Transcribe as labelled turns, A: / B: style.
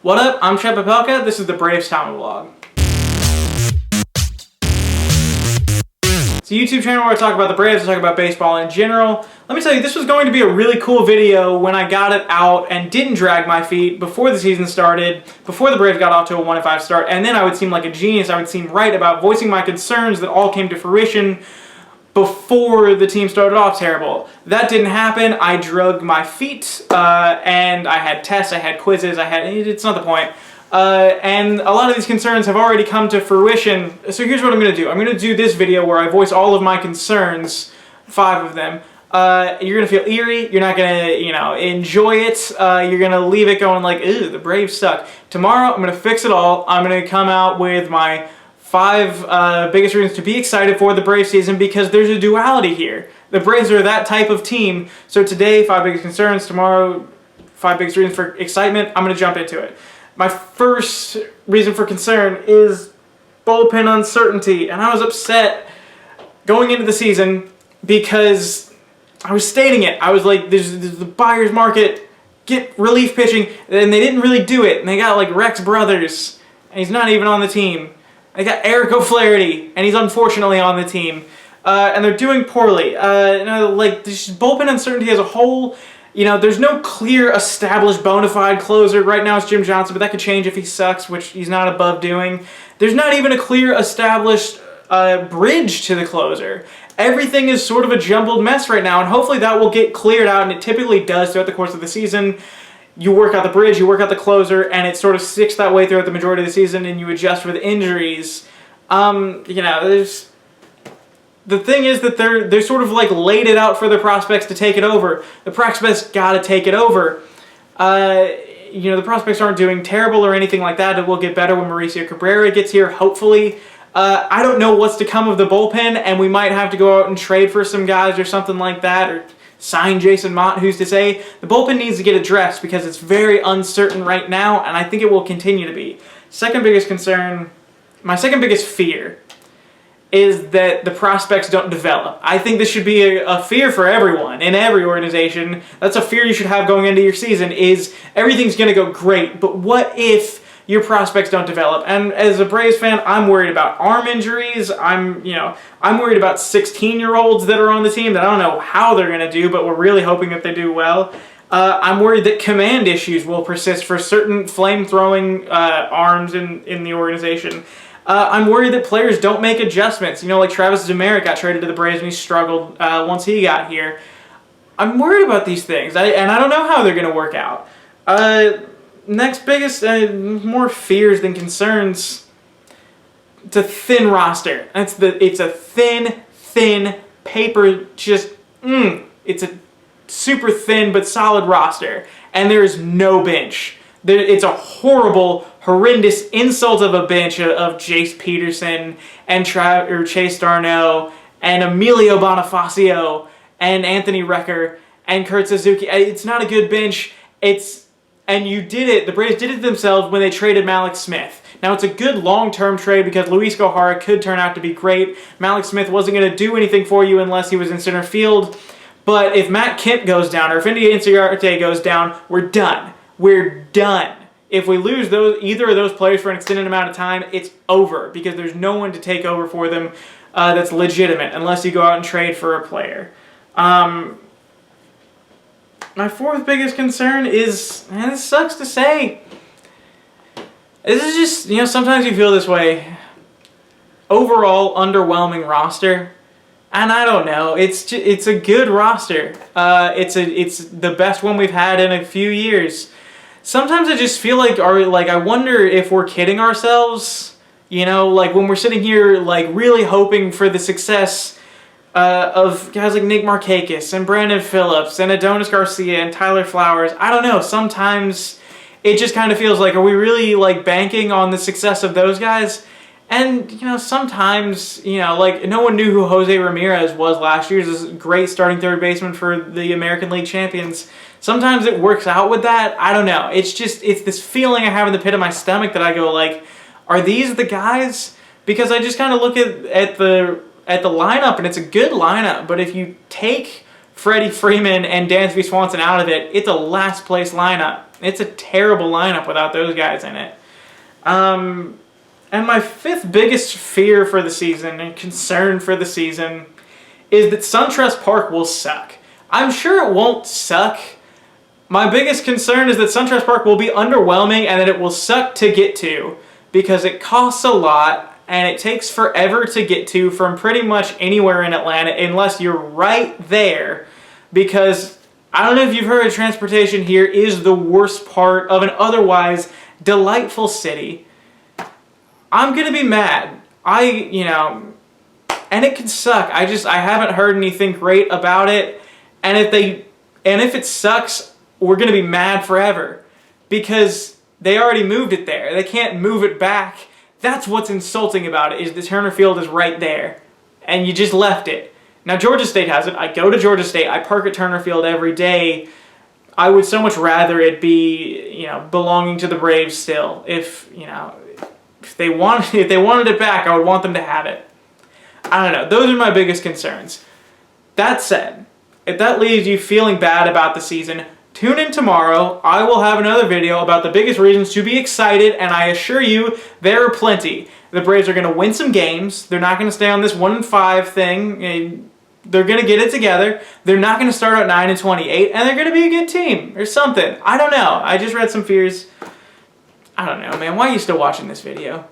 A: What up? I'm Shep Papelka. This is the Braves TomaBlog. It's a YouTube channel where I talk about the Braves, I talk about baseball in general. Let me tell you, this was going to be a really cool video when I got it out and didn't drag my feet before the season started, before the Braves got off to a 1-5 start, and then I would seem like a genius. I would seem right about voicing my concerns that all came to fruition before the team started off terrible. That didn't happen. I drug my feet, and I had tests, I had quizzes, it's not the point. And a lot of these concerns have already come to fruition. So here's what I'm going to do. I'm going to do this video where I voice all of my concerns, 5 of them. You're going to feel eerie. You're not going to, enjoy it. You're going to leave it going like, ew, the Braves suck. Tomorrow, I'm going to fix it all. I'm going to come out with my 5 biggest reasons to be excited for the Braves season, because there's a duality here. The Braves are that type of team. So today, 5 biggest concerns. Tomorrow, 5 biggest reasons for excitement. I'm going to jump into it. My first reason for concern is bullpen uncertainty, and I was upset going into the season because I was stating it. I was like, there's the buyer's market, get relief pitching, and they didn't really do it, and they got like Rex Brothers, and he's not even on the team. They got Eric O'Flaherty, and he's unfortunately on the team, and they're doing poorly. This bullpen uncertainty as a whole. There's no clear, established, bona fide closer. Right now it's Jim Johnson, but that could change if he sucks, which he's not above doing. There's not even a clear, established bridge to the closer. Everything is sort of a jumbled mess right now, and hopefully that will get cleared out, and it typically does throughout the course of the season. You work out the bridge, you work out the closer, and it sort of sticks that way throughout the majority of the season, and you adjust with injuries. The thing is that they're sort of like laid it out for the prospects to take it over. The prospects gotta take it over. The prospects aren't doing terrible or anything like that. It will get better when Mauricio Cabrera gets here, hopefully. I don't know what's to come of the bullpen, and we might have to go out and trade for some guys or something like that, or sign Jason Mott, who's to say. The bullpen needs to get addressed because it's very uncertain right now, and I think it will continue to be. Second biggest concern, my second biggest fear, is that the prospects don't develop. I think this should be a fear for everyone, in every organization. That's a fear you should have going into your season, is everything's gonna go great, but what if your prospects don't develop? And as a Braves fan, I'm worried about arm injuries. I'm worried about 16-year-olds that are on the team that I don't know how they're gonna do, but we're really hoping that they do well. I'm worried that command issues will persist for certain flame-throwing arms in the organization. I'm worried that players don't make adjustments. Like Travis Demeritte got traded to the Braves and he struggled once he got here. I'm worried about these things, and I don't know how they're going to work out. Next biggest, more fears than concerns, it's a thin roster. It's a thin paper, it's a super thin but solid roster, and there is no bench. It's a horrible, horrendous insult of a bench of Jace Peterson and Chase Darno and Emilio Bonifacio and Anthony Recker and Kurt Suzuki. It's not a good bench. And you did it. The Braves did it themselves when they traded Mallex Smith. Now, it's a good long-term trade because Luis Gohara could turn out to be great. Mallex Smith wasn't going to do anything for you unless he was in center field. But if Matt Kemp goes down or if India Inciarte goes down, we're done. We're done. If we lose either of those players for an extended amount of time, it's over because there's no one to take over for them that's legitimate unless you go out and trade for a player. My fourth biggest concern is, and this sucks to say, this is just, sometimes you feel this way. Overall, underwhelming roster. And I don't know, it's a good roster. It's the best one we've had in a few years. Sometimes I just feel like I wonder if we're kidding ourselves. When we're sitting here really hoping for the success of guys like Nick Markakis and Brandon Phillips and Adonis Garcia and Tyler Flowers. I don't know, sometimes it just kind of feels like, are we really banking on the success of those guys? And, sometimes, no one knew who Jose Ramirez was last year. He was a great starting third baseman for the American League champions. Sometimes it works out with that. I don't know. It's this feeling I have in the pit of my stomach that I go, are these the guys? Because I just kind of look at the lineup, and it's a good lineup. But if you take Freddie Freeman and Dansby Swanson out of it, it's a last place lineup. It's a terrible lineup without those guys in it. And my fifth biggest fear for the season and concern for the season is that SunTrust Park will suck. I'm sure it won't suck. My biggest concern is that SunTrust Park will be underwhelming and that it will suck to get to because it costs a lot and it takes forever to get to from pretty much anywhere in Atlanta unless you're right there, because I don't know if you've heard, transportation here is the worst part of an otherwise delightful city. I'm gonna be mad. And it can suck. I haven't heard anything great about it, and if it sucks, we're gonna be mad forever because they already moved it there. They can't move it back. That's what's insulting about it, is the Turner Field is right there, and you just left it. Now Georgia State has it. I go to Georgia State. I park at Turner Field every day. I would so much rather it be, belonging to the Braves still. If they wanted it back, I would want them to have it. I don't know. Those are my biggest concerns. That said, if that leaves you feeling bad about the season, tune in tomorrow. I will have another video about the biggest reasons to be excited, and I assure you there are plenty. The Braves are going to win some games. They're not going to stay on this 1-5 thing. They're going to get it together. They're not going to start out 9-28, and they're going to be a good team or something. I don't know. I just read some fears. I don't know, man. Why are you still watching this video?